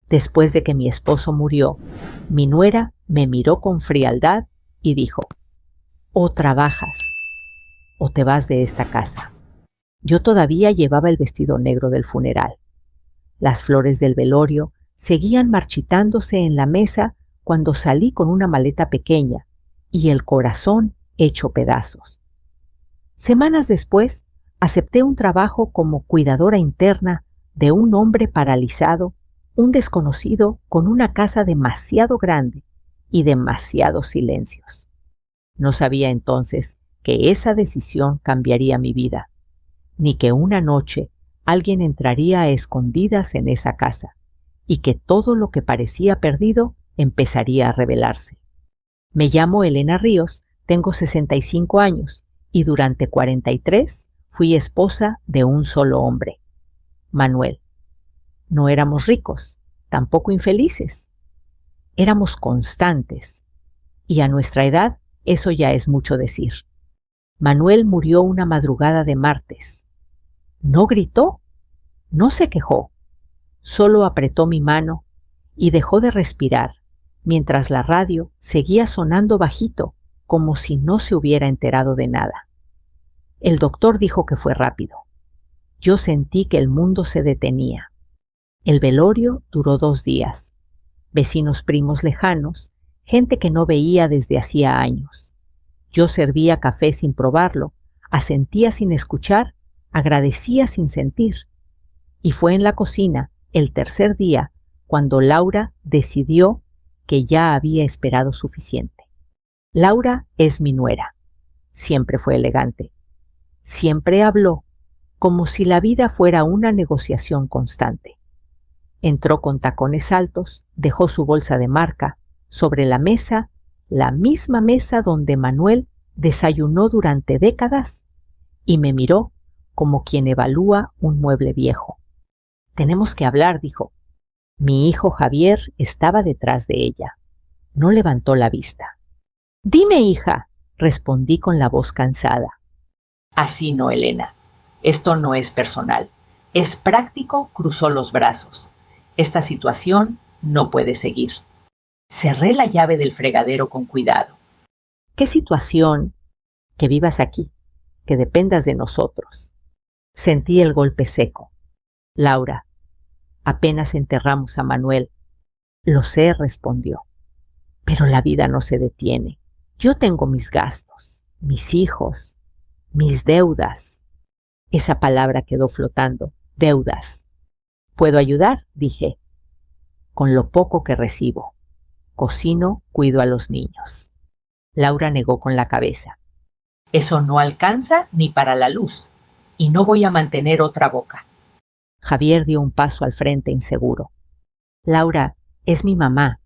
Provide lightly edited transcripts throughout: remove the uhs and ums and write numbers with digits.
Después de que mi esposo murió, mi nuera me miró con frialdad y dijo: «O trabajas, o te vas de esta casa». Yo todavía llevaba el vestido negro del funeral. Las flores del velorio seguían marchitándose en la mesa cuando salí con una maleta pequeña y el corazón hecho pedazos. Semanas después, acepté un trabajo como cuidadora interna de un hombre paralizado, un desconocido con una casa demasiado grande y demasiados silencios. No sabía entonces que esa decisión cambiaría mi vida, ni que una noche alguien entraría a escondidas en esa casa y que todo lo que parecía perdido empezaría a revelarse. Me llamo Elena Ríos, tengo 65 años y durante 43 fui esposa de un solo hombre, Manuel. No éramos ricos, tampoco infelices. Éramos constantes, y a nuestra edad eso ya es mucho decir. Manuel murió una madrugada de martes. No gritó, no se quejó, solo apretó mi mano y dejó de respirar, mientras la radio seguía sonando bajito, como si no se hubiera enterado de nada. El doctor dijo que fue rápido. Yo sentí que el mundo se detenía. El velorio duró 2 días. Vecinos primos lejanos, gente que no veía desde hacía años. Yo servía café sin probarlo, asentía sin escuchar, agradecía sin sentir. Y fue en la cocina, el tercer día, cuando Laura decidió que ya había esperado suficiente. Laura es mi nuera. Siempre fue elegante. Siempre habló, como si la vida fuera una negociación constante. Entró con tacones altos, dejó su bolsa de marca sobre la mesa, la misma mesa donde Manuel desayunó durante décadas, y me miró como quien evalúa un mueble viejo. «Tenemos que hablar», dijo. Mi hijo Javier estaba detrás de ella. No levantó la vista. «Dime, hija», respondí con la voz cansada. «Así no, Elena. Esto no es personal. Es práctico», cruzó los brazos. «Esta situación no puede seguir». Cerré la llave del fregadero con cuidado. «¿Qué situación? Que vivas aquí, que dependas de nosotros». Sentí el golpe seco. «Laura, apenas enterramos a Manuel». «Lo sé», respondió. «Pero la vida no se detiene. Yo tengo mis gastos, mis hijos, mis deudas». Esa palabra quedó flotando. Deudas. «¿Puedo ayudar?», dije. «Con lo poco que recibo. Cocino, cuido a los niños». Laura negó con la cabeza. «Eso no alcanza ni para la luz, y no voy a mantener otra boca». Javier dio un paso al frente inseguro. «Laura, es mi mamá».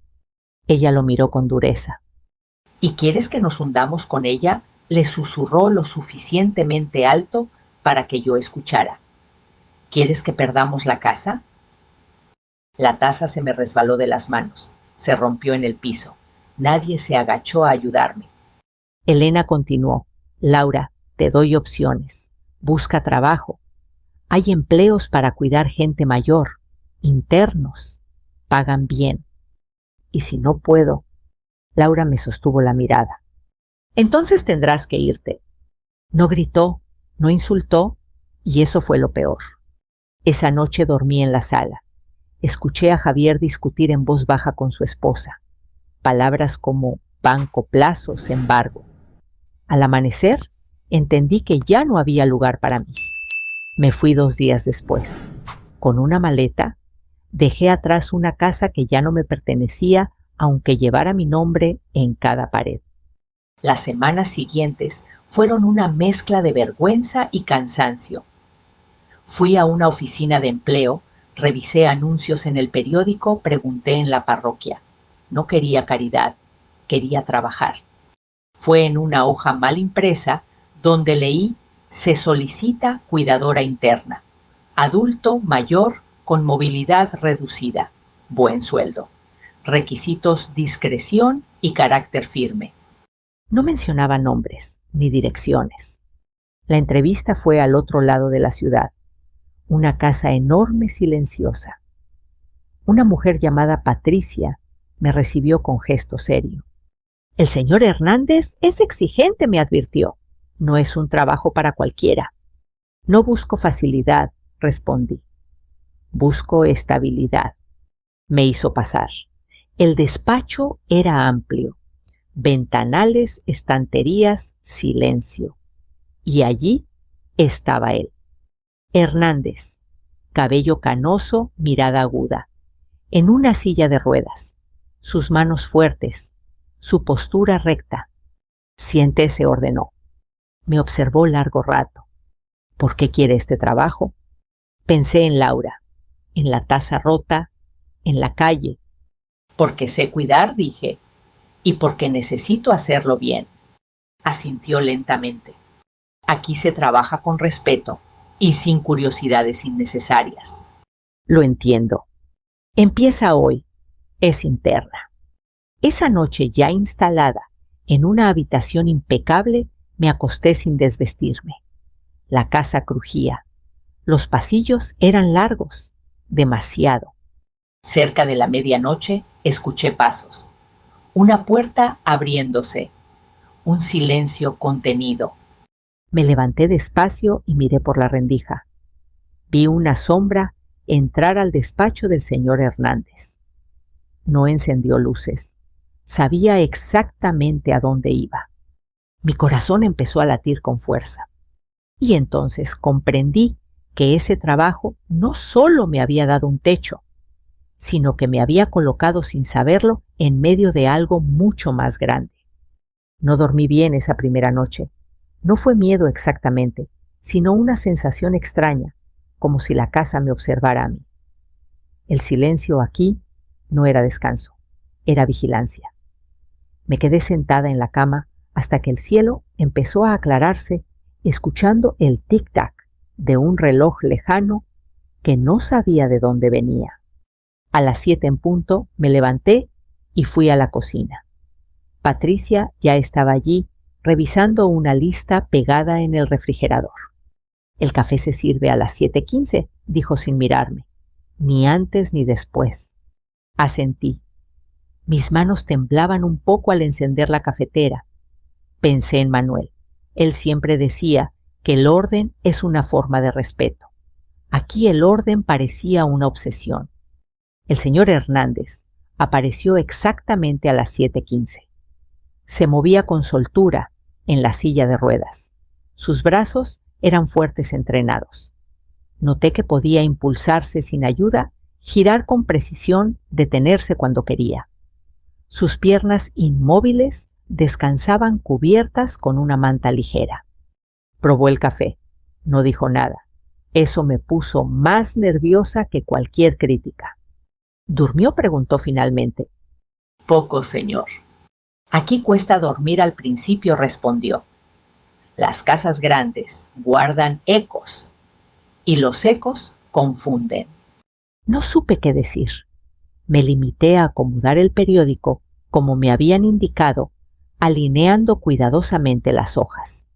Ella lo miró con dureza. «¿Y quieres que nos hundamos con ella?», le susurró lo suficientemente alto para que yo escuchara. «¿Quieres que perdamos la casa?». La taza se me resbaló de las manos. Se rompió en el piso. Nadie se agachó a ayudarme. Elena continuó. «Laura, te doy opciones. Busca trabajo. Hay empleos para cuidar gente mayor, internos. Pagan bien. Y si no puedo…». Laura me sostuvo la mirada. «Entonces tendrás que irte». No gritó, no insultó, y eso fue lo peor. Esa noche dormí en la sala. Escuché a Javier discutir en voz baja con su esposa. Palabras como banco, plazos, embargo. Al amanecer, entendí que ya no había lugar para mí. Me fui 2 días después. Con una maleta, dejé atrás una casa que ya no me pertenecía, aunque llevara mi nombre en cada pared. Las semanas siguientes fueron una mezcla de vergüenza y cansancio. Fui a una oficina de empleo, revisé anuncios en el periódico, pregunté en la parroquia. No quería caridad, quería trabajar. Fue en una hoja mal impresa donde leí: «Se solicita cuidadora interna. Adulto mayor con movilidad reducida. Buen sueldo. Requisitos: discreción y carácter firme». No mencionaba nombres ni direcciones. La entrevista fue al otro lado de la ciudad. Una casa enorme, silenciosa. Una mujer llamada Patricia me recibió con gesto serio. «El señor Hernández es exigente», me advirtió. «No es un trabajo para cualquiera». «No busco facilidad», respondí. «Busco estabilidad». Me hizo pasar. El despacho era amplio. Ventanales, estanterías, silencio. Y allí estaba él. Hernández, cabello canoso, mirada aguda, en una silla de ruedas, sus manos fuertes, su postura recta. «Siéntese», ordenó. Me observó largo rato. ¿Por qué quiere este trabajo? Pensé en Laura, en la taza rota, en la calle. «Porque sé cuidar», dije, «y porque necesito hacerlo bien». Asintió lentamente. «Aquí se trabaja con respeto y sin curiosidades innecesarias». «Lo entiendo. Empieza hoy. Es interna». Esa noche, ya instalada en una habitación impecable, me acosté sin desvestirme. La casa crujía. Los pasillos eran largos, demasiado. Cerca de la medianoche escuché pasos. Una puerta abriéndose. Un silencio contenido. Me levanté despacio y miré por la rendija. Vi una sombra entrar al despacho del señor Hernández. No encendió luces. Sabía exactamente a dónde iba. Mi corazón empezó a latir con fuerza. Y entonces comprendí que ese trabajo no solo me había dado un techo, sino que me había colocado sin saberlo en medio de algo mucho más grande. No dormí bien esa primera noche. No fue miedo exactamente, sino una sensación extraña, como si la casa me observara a mí. El silencio aquí no era descanso, era vigilancia. Me quedé sentada en la cama hasta que el cielo empezó a aclararse, escuchando el tic-tac de un reloj lejano que no sabía de dónde venía. A las 7 en punto me levanté y fui a la cocina. Patricia ya estaba allí revisando una lista pegada en el refrigerador. «El café se sirve a las 7:15», dijo sin mirarme. «Ni antes ni después». Asentí. Mis manos temblaban un poco al encender la cafetera. Pensé en Manuel. Él siempre decía que el orden es una forma de respeto. Aquí el orden parecía una obsesión. El señor Hernández apareció exactamente a las 7:15. Se movía con soltura en la silla de ruedas. Sus brazos eran fuertes entrenados. Noté que podía impulsarse sin ayuda, girar con precisión, detenerse cuando quería. Sus piernas inmóviles descansaban cubiertas con una manta ligera. Probó el café. No dijo nada. Eso me puso más nerviosa que cualquier crítica. «¿Durmió?», preguntó finalmente. «Poco, señor». «Aquí cuesta dormir al principio», respondió. «Las casas grandes guardan ecos y los ecos confunden». No supe qué decir. Me limité a acomodar el periódico como me habían indicado, alineando cuidadosamente las hojas.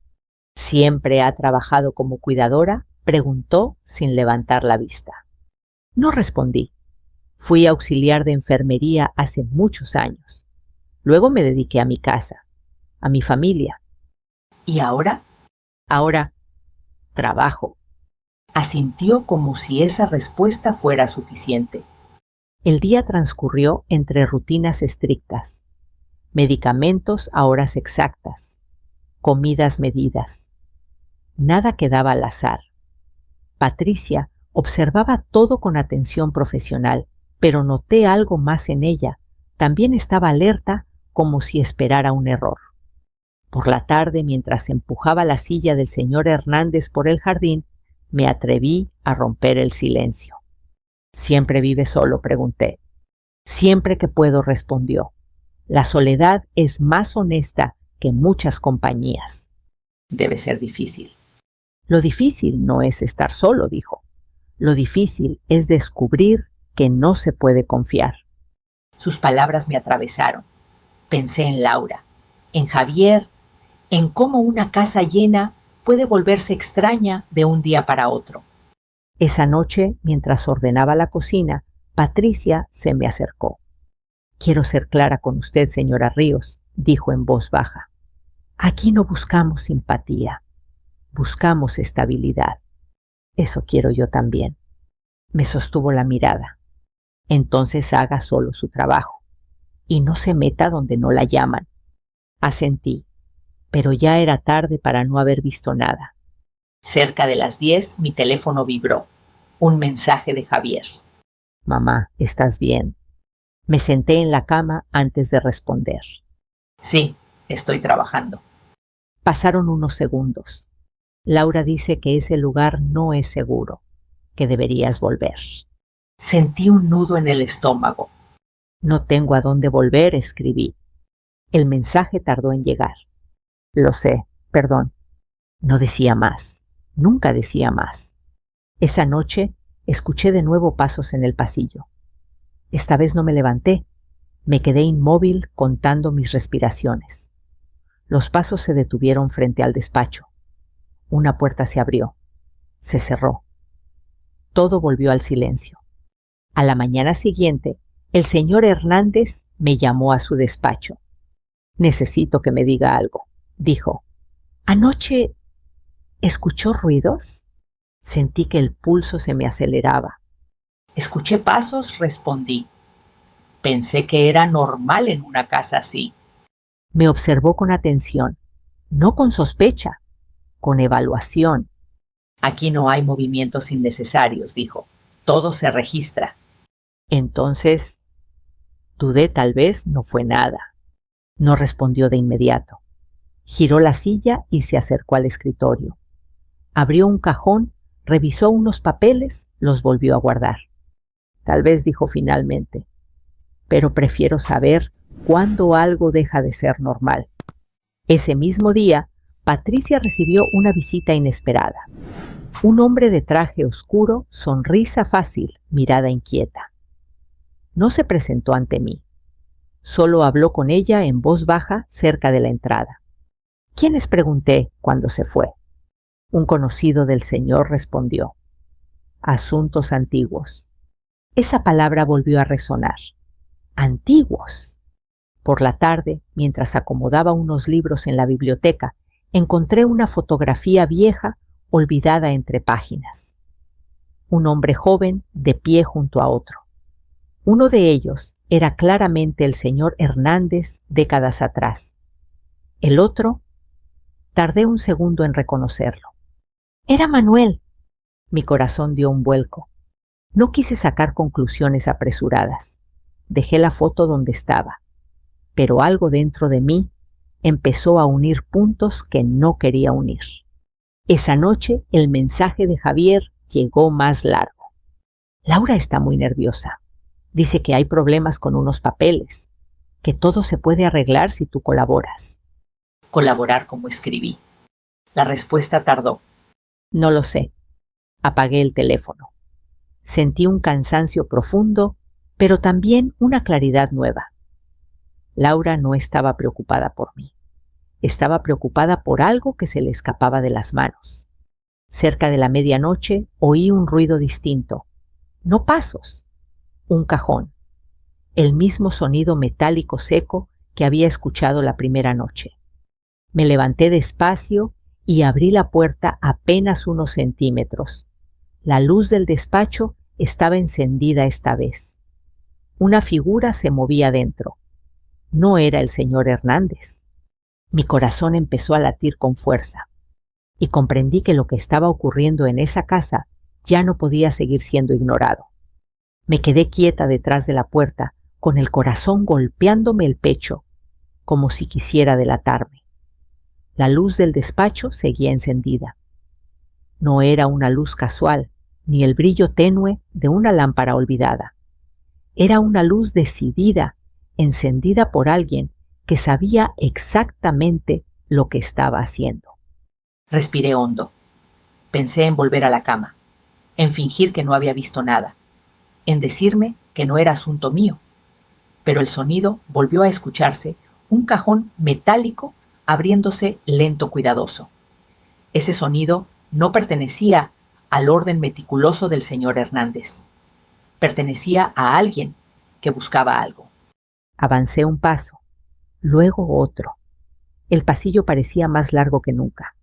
«¿Siempre ha trabajado como cuidadora?», preguntó sin levantar la vista. No respondí. Fui auxiliar de enfermería hace muchos años. Luego me dediqué a mi casa, a mi familia. ¿Y ahora? Ahora trabajo. Asintió como si esa respuesta fuera suficiente. El día transcurrió entre rutinas estrictas, medicamentos a horas exactas, comidas medidas. Nada quedaba al azar. Patricia observaba todo con atención profesional, pero noté algo más en ella. También estaba alerta, como si esperara un error. Por la tarde, mientras empujaba la silla del señor Hernández por el jardín, me atreví a romper el silencio. «¿Siempre vive solo?», pregunté. «Siempre que puedo», respondió. «La soledad es más honesta que muchas compañías». «Debe ser difícil». «Lo difícil no es estar solo», dijo. «Lo difícil es descubrir que no se puede confiar». Sus palabras me atravesaron. Pensé en Laura, en Javier, en cómo una casa llena puede volverse extraña de un día para otro. Esa noche, mientras ordenaba la cocina, Patricia se me acercó. «Quiero ser clara con usted, señora Ríos», dijo en voz baja. «Aquí no buscamos simpatía, buscamos estabilidad. Eso quiero yo también». Me sostuvo la mirada. «Entonces haga solo su trabajo y no se meta donde no la llaman». Asentí, pero ya era tarde para no haber visto nada. Cerca de las 10 mi teléfono vibró. Un mensaje de Javier. «Mamá, ¿estás bien?» Me senté en la cama antes de responder. «Sí, estoy trabajando». Pasaron unos segundos. «Laura dice que ese lugar no es seguro, que deberías volver». Sentí un nudo en el estómago. «No tengo a dónde volver», escribí. El mensaje tardó en llegar. «Lo sé, perdón». No decía más, nunca decía más. Esa noche escuché de nuevo pasos en el pasillo. Esta vez no me levanté, me quedé inmóvil contando mis respiraciones. Los pasos se detuvieron frente al despacho. Una puerta se abrió, se cerró. Todo volvió al silencio. A la mañana siguiente, el señor Hernández me llamó a su despacho. «Necesito que me diga algo», dijo. «¿Anoche escuchó ruidos?» Sentí que el pulso se me aceleraba. «Escuché pasos», respondí. «Pensé que era normal en una casa así». Me observó con atención, no con sospecha, con evaluación. «Aquí no hay movimientos innecesarios», dijo. «Todo se registra». Entonces, dudé, tal vez no fue nada. No respondió de inmediato. Giró la silla y se acercó al escritorio. Abrió un cajón, revisó unos papeles, los volvió a guardar. «Tal vez», dijo finalmente, «pero prefiero saber cuándo algo deja de ser normal». Ese mismo día, Patricia recibió una visita inesperada. Un hombre de traje oscuro, sonrisa fácil, mirada inquieta. No se presentó ante mí. Solo habló con ella en voz baja cerca de la entrada. «¿Quiénes?», pregunté cuando se fue. «Un conocido del señor», respondió. «Asuntos antiguos». Esa palabra volvió a resonar. «Antiguos». Por la tarde, mientras acomodaba unos libros en la biblioteca, encontré una fotografía vieja olvidada entre páginas. Un hombre joven de pie junto a otro. Uno de ellos era claramente el señor Hernández décadas atrás. El otro, tardé un segundo en reconocerlo. Era Manuel. Mi corazón dio un vuelco. No quise sacar conclusiones apresuradas. Dejé la foto donde estaba, pero algo dentro de mí empezó a unir puntos que no quería unir. Esa noche el mensaje de Javier llegó más largo. «Laura está muy nerviosa. Dice que hay problemas con unos papeles, que todo se puede arreglar si tú colaboras». «¿Colaborar como escribí?» La respuesta tardó. «No lo sé». Apagué el teléfono. Sentí un cansancio profundo, pero también una claridad nueva. Laura no estaba preocupada por mí. Estaba preocupada por algo que se le escapaba de las manos. Cerca de la medianoche oí un ruido distinto. No pasos. Un cajón. El mismo sonido metálico seco que había escuchado la primera noche. Me levanté despacio y abrí la puerta apenas unos centímetros. La luz del despacho estaba encendida esta vez. Una figura se movía dentro. No era el señor Hernández. Mi corazón empezó a latir con fuerza y comprendí que lo que estaba ocurriendo en esa casa ya no podía seguir siendo ignorado. Me quedé quieta detrás de la puerta, con el corazón golpeándome el pecho, como si quisiera delatarme. La luz del despacho seguía encendida. No era una luz casual, ni el brillo tenue de una lámpara olvidada. Era una luz decidida, encendida por alguien que sabía exactamente lo que estaba haciendo. Respiré hondo. Pensé en volver a la cama, en fingir que no había visto nada, en decirme que no era asunto mío. Pero el sonido volvió a escucharse, un cajón metálico abriéndose lento, cuidadoso. Ese sonido no pertenecía al orden meticuloso del señor Hernández. Pertenecía a alguien que buscaba algo. Avancé un paso, luego otro. El pasillo parecía más largo que nunca.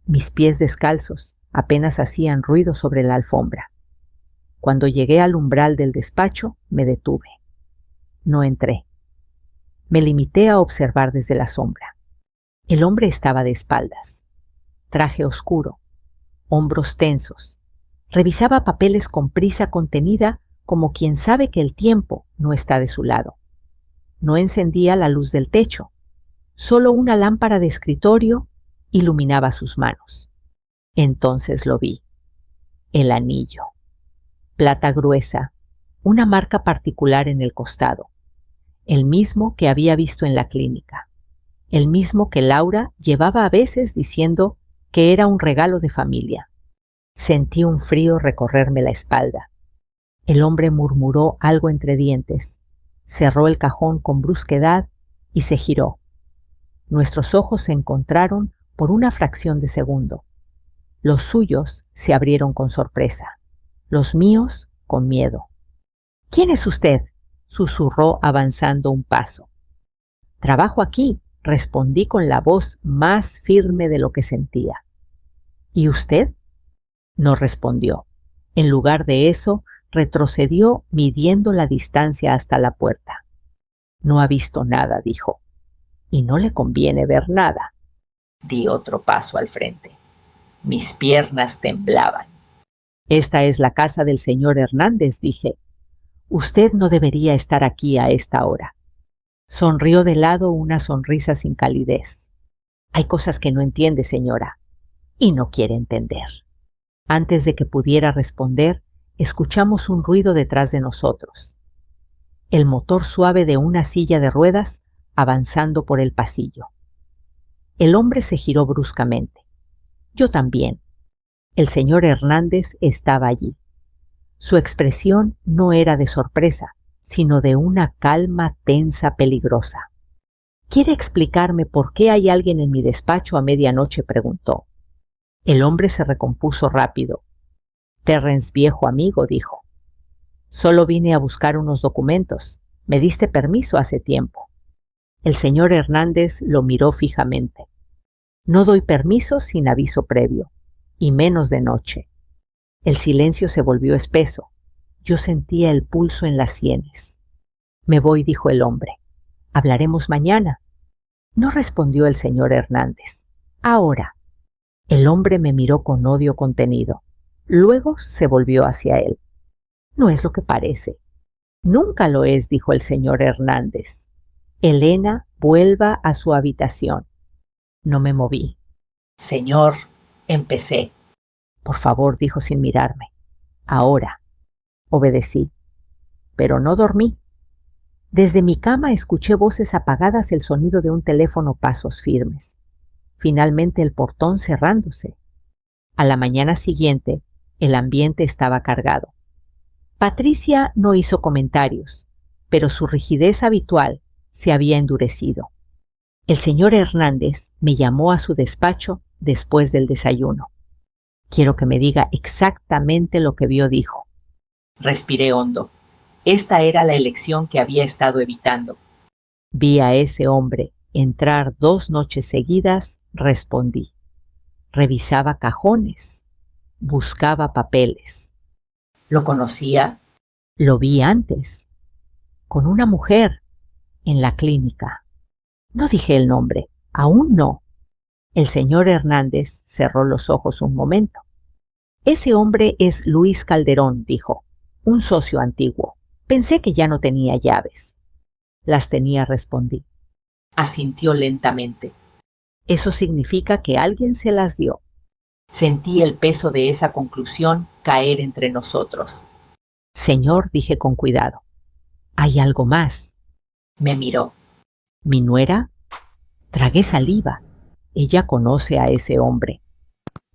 Mis pies descalzos apenas hacían ruido sobre la alfombra. Cuando llegué al umbral del despacho, me detuve. No entré. Me limité a observar desde la sombra. El hombre estaba de espaldas. Traje oscuro, hombros tensos. Revisaba papeles con prisa contenida, como quien sabe que el tiempo no está de su lado. No encendía la luz del techo. Solo una lámpara de escritorio iluminaba sus manos. Entonces lo vi. El anillo. Plata gruesa, una marca particular en el costado. El mismo que había visto en la clínica. El mismo que Laura llevaba a veces diciendo que era un regalo de familia. Sentí un frío recorrerme la espalda. El hombre murmuró algo entre dientes, cerró el cajón con brusquedad y se giró. Nuestros ojos se encontraron por una fracción de segundo. Los suyos se abrieron con sorpresa, los míos con miedo. ¿Quién es usted?, susurró avanzando un paso. Trabajo aquí, respondí con la voz más firme de lo que sentía. ¿Y usted? No respondió. En lugar de eso, retrocedió midiendo la distancia hasta la puerta. No ha visto nada, dijo. Y no le conviene ver nada. Di otro paso al frente. Mis piernas temblaban. Esta es la casa del señor Hernández, dije. Usted no debería estar aquí a esta hora. Sonrió de lado una sonrisa sin calidez. Hay cosas que no entiende, señora, y no quiere entender. Antes de que pudiera responder, escuchamos un ruido detrás de nosotros. El motor suave de una silla de ruedas avanzando por el pasillo. El hombre se giró bruscamente. Yo también. El señor Hernández estaba allí. Su expresión no era de sorpresa, sino de una calma tensa peligrosa. ¿Quiere explicarme por qué hay alguien en mi despacho a medianoche?, preguntó. El hombre se recompuso rápido. Terrence, viejo amigo, dijo. Solo vine a buscar unos documentos. Me diste permiso hace tiempo. El señor Hernández lo miró fijamente. No doy permiso sin aviso previo, y menos de noche. El silencio se volvió espeso. Yo sentía el pulso en las sienes. Me voy, dijo el hombre. Hablaremos mañana. No respondió el señor Hernández. Ahora. El hombre me miró con odio contenido. Luego se volvió hacia él. No es lo que parece. Nunca lo es, dijo el señor Hernández. Elena, vuelva a su habitación. No me moví. Señor, empecé. Por favor, dijo sin mirarme. Ahora. Obedecí. Pero no dormí. Desde mi cama escuché voces apagadas, el sonido de un teléfono, pasos firmes. Finalmente el portón cerrándose. A la mañana siguiente, el ambiente estaba cargado. Patricia no hizo comentarios, pero su rigidez habitual se había endurecido. El señor Hernández me llamó a su despacho después del desayuno. Quiero que me diga exactamente lo que vio, dijo. Respiré hondo. Esta era la elección que había estado evitando. Vi a ese hombre entrar 2 noches seguidas, respondí. Revisaba cajones, buscaba papeles. ¿Lo conocía? Lo vi antes, con una mujer, en la clínica. No dije el nombre, aún no. El señor Hernández cerró los ojos un momento. Ese hombre es Luis Calderón, dijo, un socio antiguo. Pensé que ya no tenía llaves. Las tenía, respondí. Asintió lentamente. Eso significa que alguien se las dio. Sentí el peso de esa conclusión caer entre nosotros. Señor, dije con cuidado, hay algo más. Me miró. ¿Mi nuera? Tragué saliva. Ella conoce a ese hombre.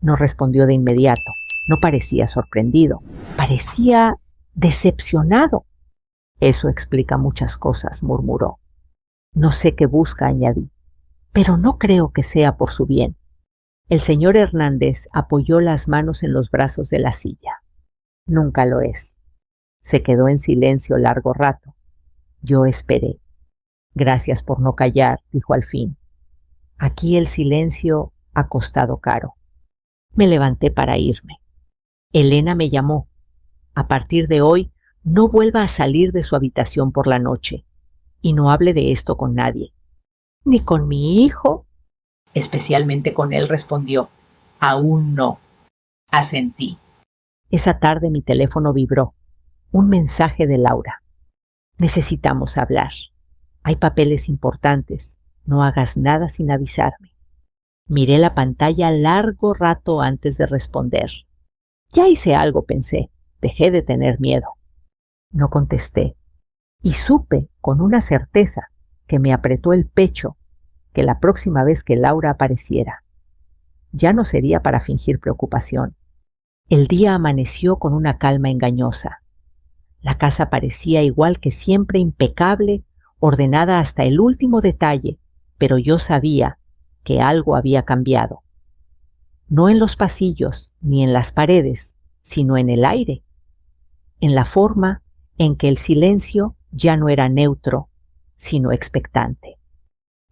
No respondió de inmediato. No parecía sorprendido. Parecía decepcionado. Eso explica muchas cosas, murmuró. No sé qué busca, añadí, pero no creo que sea por su bien. El señor Hernández apoyó las manos en los brazos de la silla. Nunca lo es. Se quedó en silencio largo rato. Yo esperé. Gracias por no callar, dijo al fin. Aquí el silencio ha costado caro. Me levanté para irme. Elena me llamó. A partir de hoy, no vuelva a salir de su habitación por la noche y no hable de esto con nadie. ¿Ni con mi hijo? Especialmente con él, respondió. Aún no. Asentí. Esa tarde mi teléfono vibró. Un mensaje de Laura. Necesitamos hablar. Hay papeles importantes. No hagas nada sin avisarme. Miré la pantalla largo rato antes de responder. Ya hice algo, pensé. Dejé de tener miedo. No contesté. Y supe con una certeza que me apretó el pecho que la próxima vez que Laura apareciera, ya no sería para fingir preocupación. El día amaneció con una calma engañosa. La casa parecía igual que siempre impecable, ordenada hasta el último detalle, pero yo sabía que algo había cambiado. No en los pasillos ni en las paredes, sino en el aire, en la forma en que el silencio ya no era neutro, sino expectante.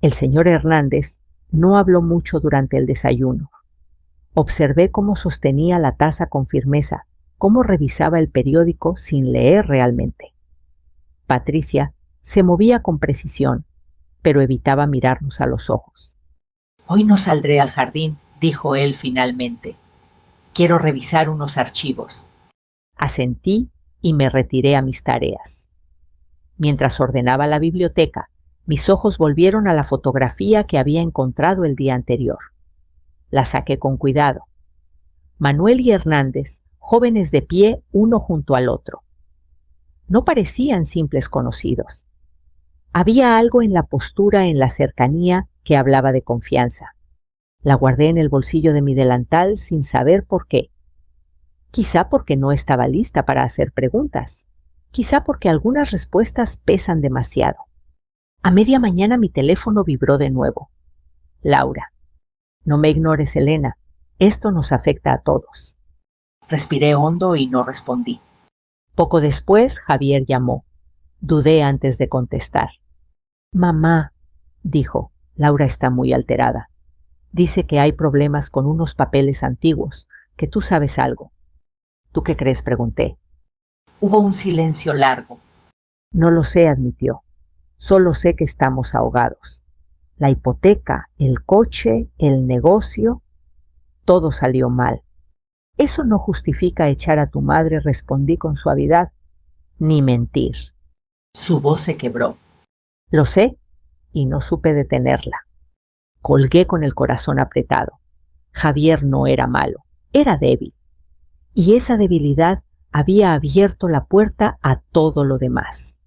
El señor Hernández no habló mucho durante el desayuno. Observé cómo sostenía la taza con firmeza, cómo revisaba el periódico sin leer realmente. Patricia se movía con precisión, pero evitaba mirarnos a los ojos. Hoy no saldré al jardín, dijo él finalmente. Quiero revisar unos archivos. Asentí y me retiré a mis tareas. Mientras ordenaba la biblioteca, mis ojos volvieron a la fotografía que había encontrado el día anterior. La saqué con cuidado. Manuel y Hernández, jóvenes de pie uno junto al otro. No parecían simples conocidos. Había algo en la postura, en la cercanía, que hablaba de confianza. La guardé en el bolsillo de mi delantal sin saber por qué. Quizá porque no estaba lista para hacer preguntas. Quizá porque algunas respuestas pesan demasiado. A media mañana mi teléfono vibró de nuevo. Laura. No me ignores, Elena. Esto nos afecta a todos. Respiré hondo y no respondí. Poco después, Javier llamó. Dudé antes de contestar. Mamá, dijo, Laura está muy alterada. Dice que hay problemas con unos papeles antiguos, que tú sabes algo. ¿Tú qué crees?, pregunté. Hubo un silencio largo. No lo sé, admitió. Solo sé que estamos ahogados. La hipoteca, el coche, el negocio, todo salió mal. Eso no justifica echar a tu madre, respondí con suavidad, ni mentir. Su voz se quebró. Lo sé, y no supe detenerla. Colgué con el corazón apretado. Javier no era malo, era débil. Y esa debilidad había abierto la puerta a todo lo demás.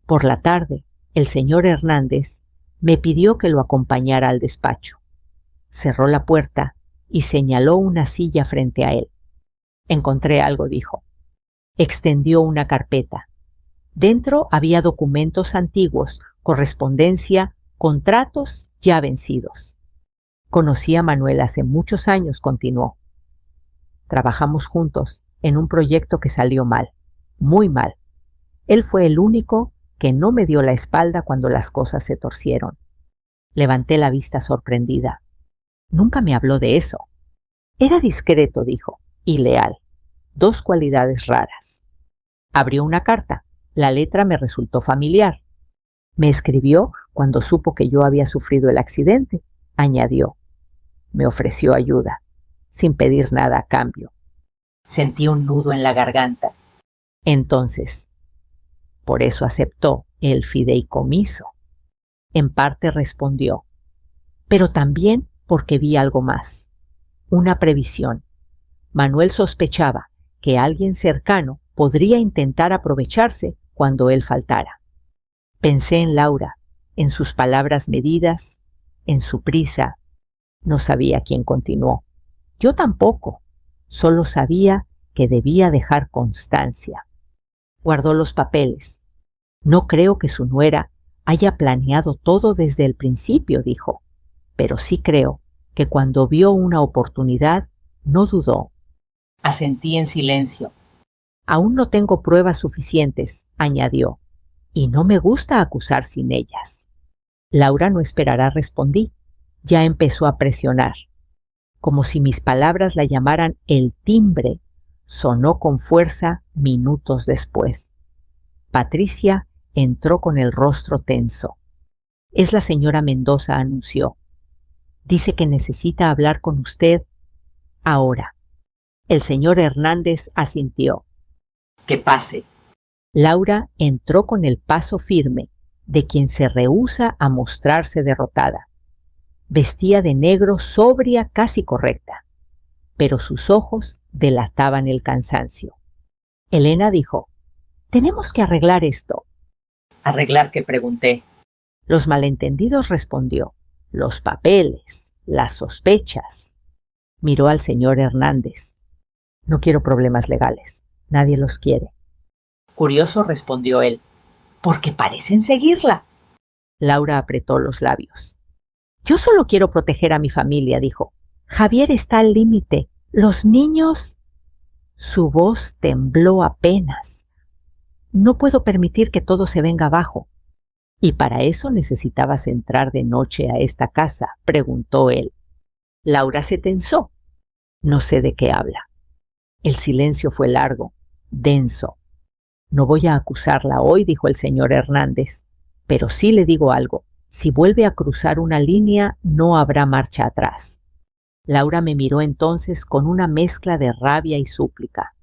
Por la tarde, el señor Hernández me pidió que lo acompañara al despacho. Cerró la puerta y señaló una silla frente a él. Encontré algo, dijo. Extendió una carpeta. Dentro había documentos antiguos, correspondencia, contratos ya vencidos. Conocí a Manuel hace muchos años, continuó. Trabajamos juntos en un proyecto que salió mal, muy mal. Él fue el único que no me dio la espalda cuando las cosas se torcieron. Levanté la vista sorprendida. Nunca me habló de eso. Era discreto, dijo, y leal. Dos cualidades raras. Abrió una carta. La letra me resultó familiar. Me escribió cuando supo que yo había sufrido el accidente. Añadió. Me ofreció ayuda, sin pedir nada a cambio. Sentí un nudo en la garganta. Entonces, por eso aceptó el fideicomiso. En parte respondió, pero también porque vi algo más. Una previsión. Manuel sospechaba que alguien cercano podría intentar aprovecharse cuando él faltara. Pensé en Laura, en sus palabras medidas, en su prisa. No sabía quién continuó. Yo tampoco. Solo sabía que debía dejar constancia. Guardó los papeles. No creo que su nuera haya planeado todo desde el principio, dijo, pero sí creo que cuando vio una oportunidad, no dudó. Asentí en silencio. Aún no tengo pruebas suficientes, añadió, y no me gusta acusar sin ellas. Laura no esperará, respondí. Ya empezó a presionar. Como si mis palabras la llamaran el timbre, sonó con fuerza minutos después. Patricia entró con el rostro tenso. Es la señora Mendoza, anunció. Dice que necesita hablar con usted ahora. El señor Hernández asintió. Que pase. Laura entró con el paso firme de quien se rehúsa a mostrarse derrotada. Vestía de negro, sobria, casi correcta, pero sus ojos delataban el cansancio. Elena dijo, «Tenemos que arreglar esto». ¿Arreglar qué?, pregunté. Los malentendidos, respondió. Los papeles, las sospechas. Miró al señor Hernández. No quiero problemas legales. Nadie los quiere. Curioso, respondió él, porque parecen seguirla. Laura apretó los labios. Yo solo quiero proteger a mi familia, dijo. Javier está al límite. Los niños... Su voz tembló apenas. No puedo permitir que todo se venga abajo. ¿Y para eso necesitabas entrar de noche a esta casa?, preguntó él. Laura se tensó. No sé de qué habla. El silencio fue largo, denso. No voy a acusarla hoy, dijo el señor Hernández, pero sí le digo algo. Si vuelve a cruzar una línea, no habrá marcha atrás. Laura me miró entonces con una mezcla de rabia y súplica.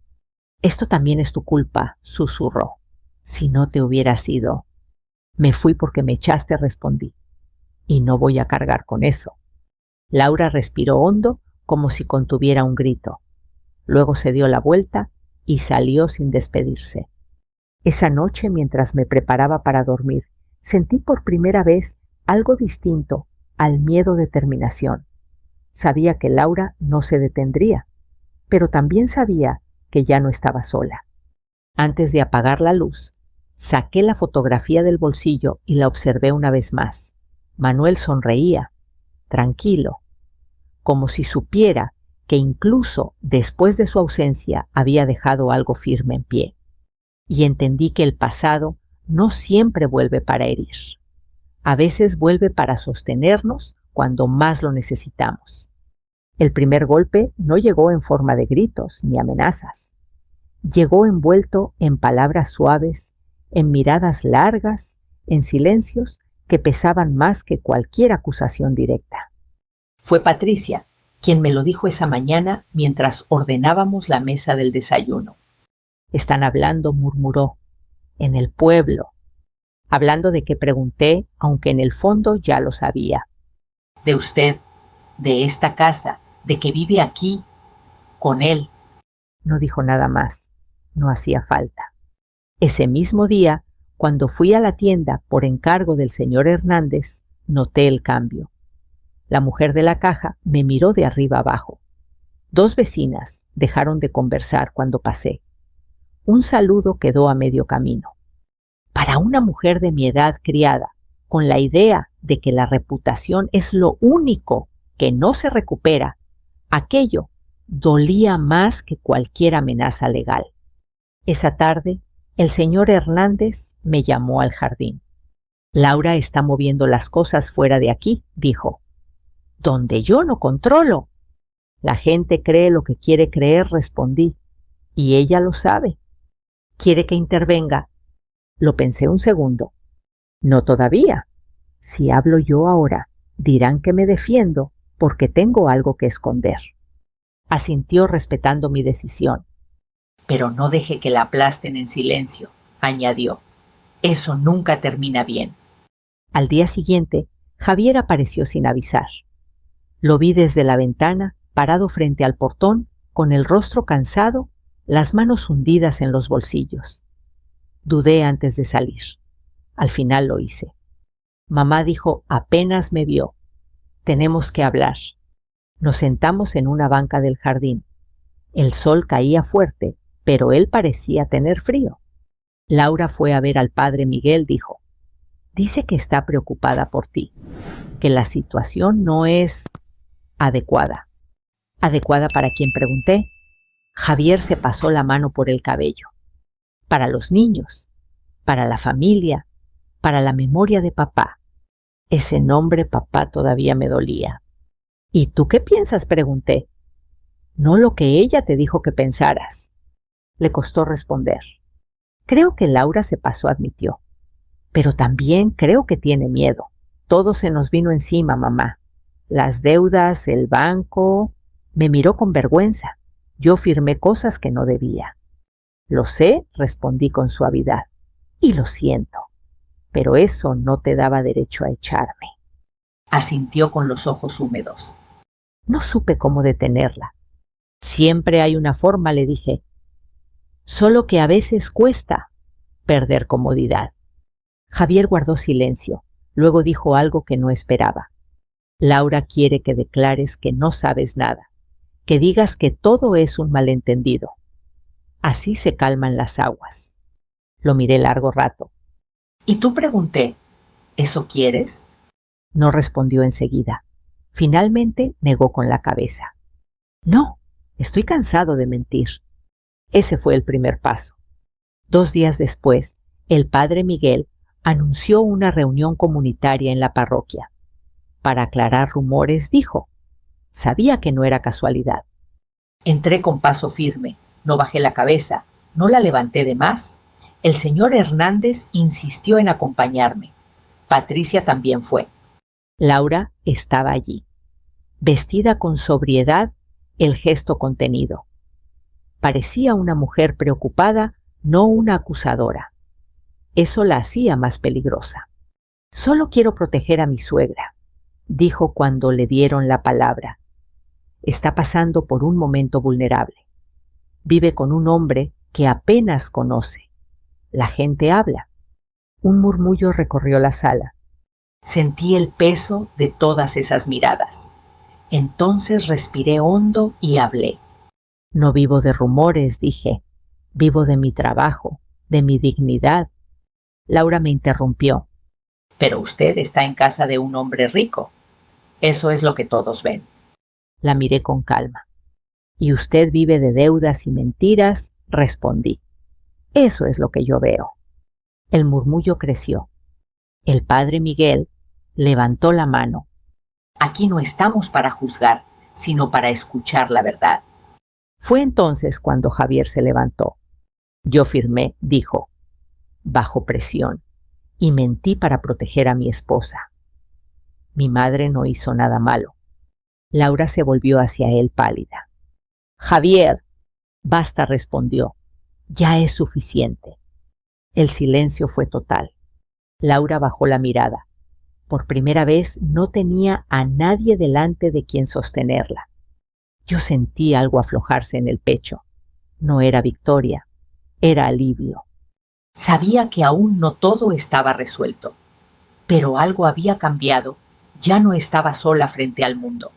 Esto también es tu culpa, susurró. Si no te hubieras ido. Me fui porque me echaste, respondí. Y no voy a cargar con eso. Laura respiró hondo como si contuviera un grito. Luego se dio la vuelta y salió sin despedirse. Esa noche, mientras me preparaba para dormir, sentí por primera vez algo distinto al miedo de terminación. Sabía que Laura no se detendría, pero también sabía que ya no estaba sola. Antes de apagar la luz, saqué la fotografía del bolsillo y la observé una vez más. Manuel sonreía, tranquilo, como si supiera que incluso después de su ausencia había dejado algo firme en pie. Y entendí que el pasado no siempre vuelve para herir. A veces vuelve para sostenernos cuando más lo necesitamos. El primer golpe no llegó en forma de gritos ni amenazas. Llegó envuelto en palabras suaves, en miradas largas, en silencios que pesaban más que cualquier acusación directa. Fue Patricia quien me lo dijo esa mañana mientras ordenábamos la mesa del desayuno. Están hablando, murmuró, en el pueblo. Hablando de que pregunté, aunque en el fondo ya lo sabía. De usted, de esta casa, de que vive aquí, con él. No dijo nada más, no hacía falta. Ese mismo día, cuando fui a la tienda por encargo del señor Hernández, noté el cambio. La mujer de la caja me miró de arriba abajo. 2 vecinas dejaron de conversar cuando pasé. Un saludo quedó a medio camino. Para una mujer de mi edad criada, con la idea de que la reputación es lo único que no se recupera, aquello dolía más que cualquier amenaza legal. Esa tarde, el señor Hernández me llamó al jardín. Laura está moviendo las cosas fuera de aquí, dijo. Donde yo no controlo. La gente cree lo que quiere creer, respondí, y ella lo sabe. ¿Quiere que intervenga? Lo pensé un segundo. No todavía. Si hablo yo ahora, dirán que me defiendo porque tengo algo que esconder. Asintió respetando mi decisión. Pero no deje que la aplasten en silencio, añadió. Eso nunca termina bien. Al día siguiente, Javier apareció sin avisar. Lo vi desde la ventana, parado frente al portón, con el rostro cansado, las manos hundidas en los bolsillos. Dudé antes de salir. Al final lo hice. Mamá dijo apenas me vio. Tenemos que hablar. Nos sentamos en una banca del jardín. El sol caía fuerte, pero él parecía tener frío. Laura fue a ver al padre Miguel, dijo. Dice que está preocupada por ti, que la situación no es adecuada. ¿Adecuada para quien pregunté? Javier se pasó la mano por el cabello. Para los niños, para la familia, para la memoria de papá. Ese nombre papá todavía me dolía. ¿Y tú qué piensas?, pregunté. No lo que ella te dijo que pensaras. Le costó responder. Creo que Laura se pasó, admitió. Pero también creo que tiene miedo. Todo se nos vino encima, mamá. Las deudas, el banco. Me miró con vergüenza. Yo firmé cosas que no debía. Lo sé, respondí con suavidad. Y lo siento. Pero eso no te daba derecho a echarme. Asintió con los ojos húmedos. No supe cómo detenerla. Siempre hay una forma, le dije. Solo que a veces cuesta perder comodidad. Javier guardó silencio. Luego dijo algo que no esperaba. Laura quiere que declares que no sabes nada, que digas que todo es un malentendido. Así se calman las aguas. Lo miré largo rato. ¿Y tú?, pregunté. ¿Eso quieres? No respondió enseguida. Finalmente negó con la cabeza. No, estoy cansado de mentir. Ese fue el primer paso. 2 días después, el padre Miguel anunció una reunión comunitaria en la parroquia. Para aclarar rumores, dijo. Sabía que no era casualidad. Entré con paso firme, no bajé la cabeza, no la levanté de más. El señor Hernández insistió en acompañarme. Patricia también fue. Laura estaba allí, vestida con sobriedad, el gesto contenido. Parecía una mujer preocupada, no una acusadora. Eso la hacía más peligrosa. Solo quiero proteger a mi suegra, dijo cuando le dieron la palabra. Está pasando por un momento vulnerable. Vive con un hombre que apenas conoce. La gente habla. Un murmullo recorrió la sala. Sentí el peso de todas esas miradas. Entonces respiré hondo y hablé. No vivo de rumores, dije. Vivo de mi trabajo, de mi dignidad. Laura me interrumpió. Pero usted está en casa de un hombre rico. Eso es lo que todos ven. La miré con calma. ¿Y usted vive de deudas y mentiras?, respondí. Eso es lo que yo veo. El murmullo creció. El padre Miguel levantó la mano. Aquí no estamos para juzgar, sino para escuchar la verdad. Fue entonces cuando Javier se levantó. Yo firmé, dijo, bajo presión, y mentí para proteger a mi esposa. Mi madre no hizo nada malo. Laura se volvió hacia él pálida. Javier, basta, respondió. Ya es suficiente. El silencio fue total. Laura bajó la mirada. Por primera vez no tenía a nadie delante de quien sostenerla. Yo sentí algo aflojarse en el pecho. No era victoria, era alivio. Sabía que aún no todo estaba resuelto, pero algo había cambiado. Ya no estaba sola frente al mundo.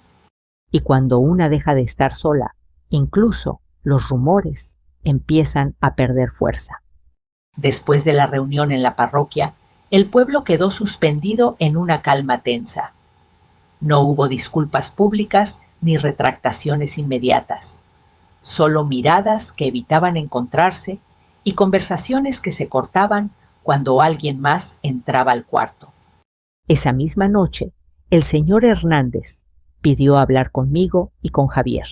Y cuando una deja de estar sola, incluso los rumores empiezan a perder fuerza. Después de la reunión en la parroquia, el pueblo quedó suspendido en una calma tensa. No hubo disculpas públicas ni retractaciones inmediatas, solo miradas que evitaban encontrarse y conversaciones que se cortaban cuando alguien más entraba al cuarto. Esa misma noche, el señor Hernández pidió hablar conmigo y con Javier.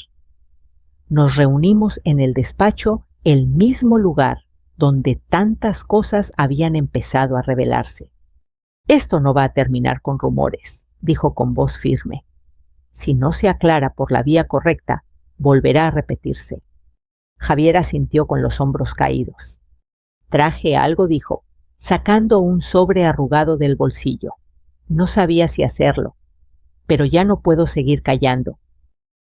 Nos reunimos en el despacho, el mismo lugar donde tantas cosas habían empezado a revelarse. Esto no va a terminar con rumores, dijo con voz firme. Si no se aclara por la vía correcta, volverá a repetirse. Javier asintió con los hombros caídos. Traje algo, dijo, sacando un sobre arrugado del bolsillo. No sabía si hacerlo, pero ya no puedo seguir callando.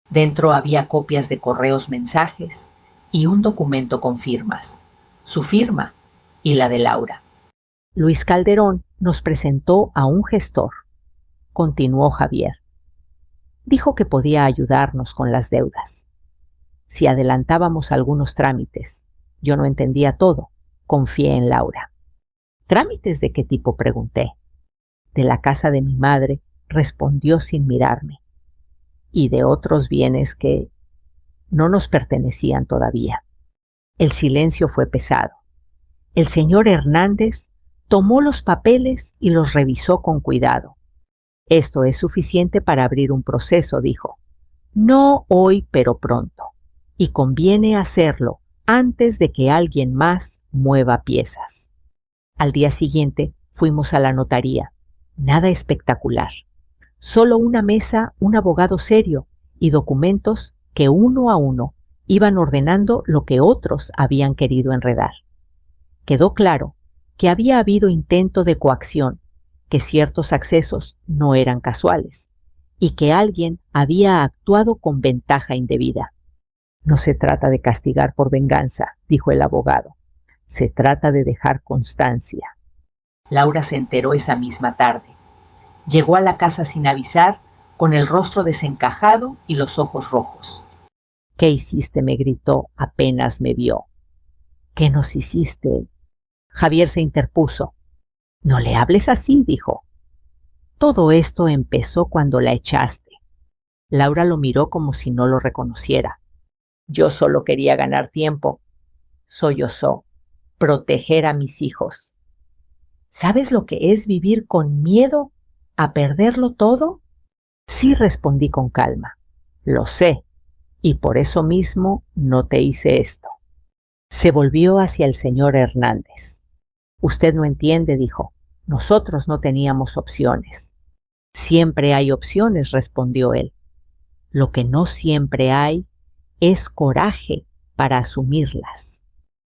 Dentro había copias de correos, mensajes y un documento con firmas. Su firma y la de Laura. Luis Calderón nos presentó a un gestor, continuó Javier. Dijo que podía ayudarnos con las deudas. Si adelantábamos algunos trámites, yo no entendía todo, confié en Laura. ¿Trámites de qué tipo?, pregunté. De la casa de mi madre, respondió sin mirarme. Y de otros bienes que... no nos pertenecían todavía. El silencio fue pesado. El señor Hernández tomó los papeles y los revisó con cuidado. Esto es suficiente para abrir un proceso, dijo. No hoy, pero pronto. Y conviene hacerlo antes de que alguien más mueva piezas. Al día siguiente fuimos a la notaría. Nada espectacular. Solo una mesa, un abogado serio y documentos que uno a uno iban ordenando lo que otros habían querido enredar. Quedó claro que había habido intento de coacción, que ciertos accesos no eran casuales y que alguien había actuado con ventaja indebida. No se trata de castigar por venganza, dijo el abogado. Se trata de dejar constancia. Laura se enteró esa misma tarde. Llegó a la casa sin avisar, con el rostro desencajado y los ojos rojos. ¿Qué hiciste?, me gritó apenas me vio. ¿Qué nos hiciste? Javier se interpuso. No le hables así, dijo. Todo esto empezó cuando la echaste. Laura lo miró como si no lo reconociera. Yo solo quería ganar tiempo. Sollozó. Proteger a mis hijos. ¿Sabes lo que es vivir con miedo a perderlo todo? Sí, respondí con calma. Lo sé, y por eso mismo no te hice esto. Se volvió hacia el señor Hernández. Usted no entiende, dijo. Nosotros no teníamos opciones. Siempre hay opciones, respondió él. Lo que no siempre hay es coraje para asumirlas.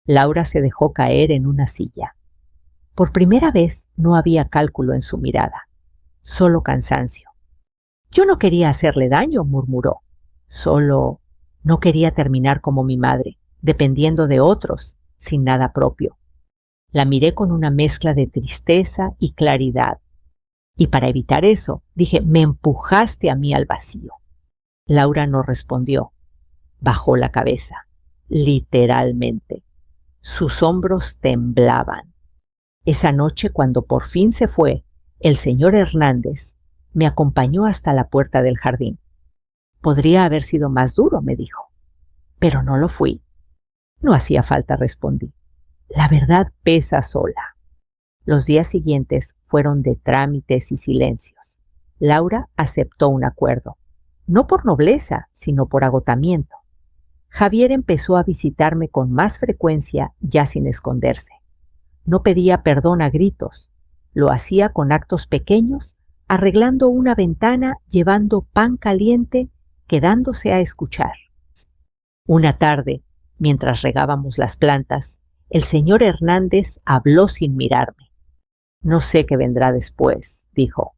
Laura se dejó caer en una silla. Por primera vez no había cálculo en su mirada, solo cansancio. Yo no quería hacerle daño, murmuró. Solo no quería terminar como mi madre, dependiendo de otros, sin nada propio. La miré con una mezcla de tristeza y claridad. Y para evitar eso, dije, me empujaste a mí al vacío. Laura no respondió. Bajó la cabeza, literalmente. Sus hombros temblaban. Esa noche, cuando por fin se fue, el señor Hernández me acompañó hasta la puerta del jardín. Podría haber sido más duro, me dijo. Pero no lo fui. No hacía falta, respondí. La verdad pesa sola. Los días siguientes fueron de trámites y silencios. Laura aceptó un acuerdo, no por nobleza, sino por agotamiento. Javier empezó a visitarme con más frecuencia, ya sin esconderse. No pedía perdón a gritos, lo hacía con actos pequeños, arreglando una ventana, llevando pan caliente, quedándose a escuchar. Una tarde, mientras regábamos las plantas, el señor Hernández habló sin mirarme. No sé qué vendrá después, dijo,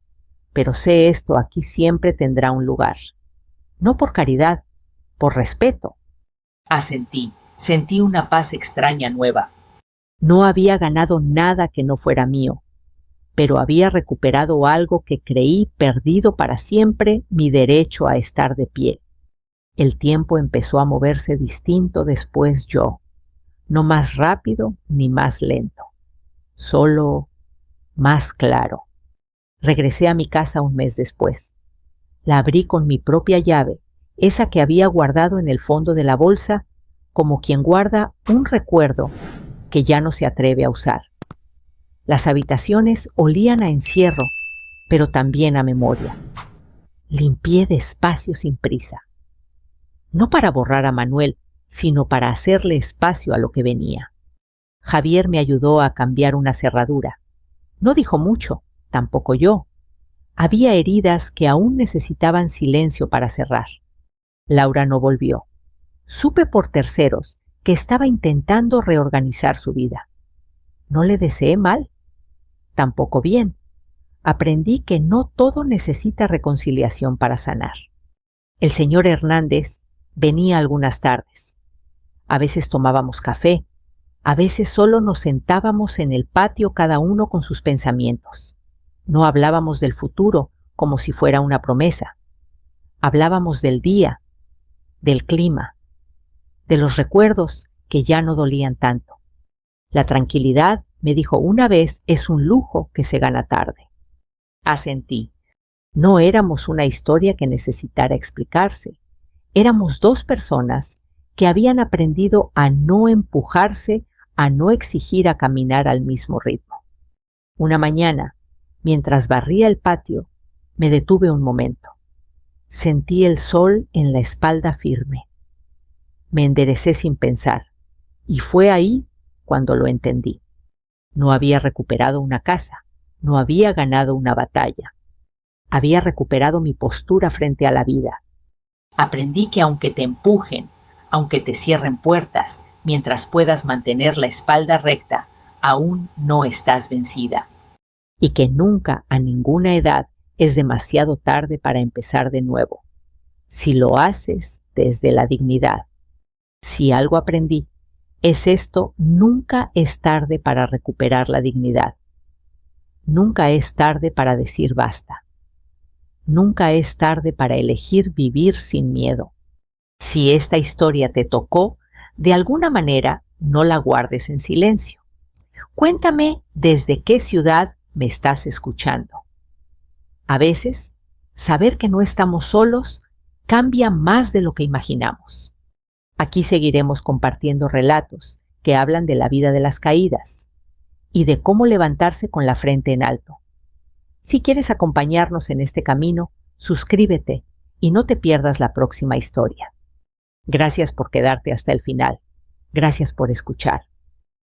pero sé esto aquí siempre tendrá un lugar. No por caridad, por respeto. Asentí, sentí una paz extraña nueva. No había ganado nada que no fuera mío, pero había recuperado algo que creí perdido para siempre, mi derecho a estar de pie. El tiempo empezó a moverse distinto después yo, no más rápido ni más lento, solo más claro. Regresé a mi casa un mes después. La abrí con mi propia llave, esa que había guardado en el fondo de la bolsa, como quien guarda un recuerdo que ya no se atreve a usar. Las habitaciones olían a encierro, pero también a memoria. Limpié despacio sin prisa. No para borrar a Manuel, sino para hacerle espacio a lo que venía. Javier me ayudó a cambiar una cerradura. No dijo mucho, tampoco yo. Había heridas que aún necesitaban silencio para cerrar. Laura no volvió. Supe por terceros que estaba intentando reorganizar su vida. No le deseé mal, tampoco bien. Aprendí que no todo necesita reconciliación para sanar. El señor Hernández venía algunas tardes. A veces tomábamos café, a veces solo nos sentábamos en el patio cada uno con sus pensamientos. No hablábamos del futuro como si fuera una promesa. Hablábamos del día, del clima, de los recuerdos que ya no dolían tanto. La tranquilidad, me dijo una vez, es un lujo que se gana tarde. Asentí. No éramos una historia que necesitara explicarse. Éramos dos personas que habían aprendido a no empujarse, a no exigir a caminar al mismo ritmo. Una mañana, mientras barría el patio, me detuve un momento. Sentí el sol en la espalda firme. Me enderecé sin pensar, y fue ahí cuando lo entendí. No había recuperado una casa, no había ganado una batalla. Había recuperado mi postura frente a la vida. Aprendí que aunque te empujen, aunque te cierren puertas, mientras puedas mantener la espalda recta, aún no estás vencida. Y que nunca, a ninguna edad, es demasiado tarde para empezar de nuevo, si lo haces desde la dignidad. Si algo aprendí, es esto: nunca es tarde para recuperar la dignidad. Nunca es tarde para decir basta. Nunca es tarde para elegir vivir sin miedo. Si esta historia te tocó, de alguna manera, no la guardes en silencio. Cuéntame desde qué ciudad me estás escuchando. A veces, saber que no estamos solos cambia más de lo que imaginamos. Aquí seguiremos compartiendo relatos que hablan de la vida de las caídas y de cómo levantarse con la frente en alto. Si quieres acompañarnos en este camino, suscríbete y no te pierdas la próxima historia. Gracias por quedarte hasta el final. Gracias por escuchar.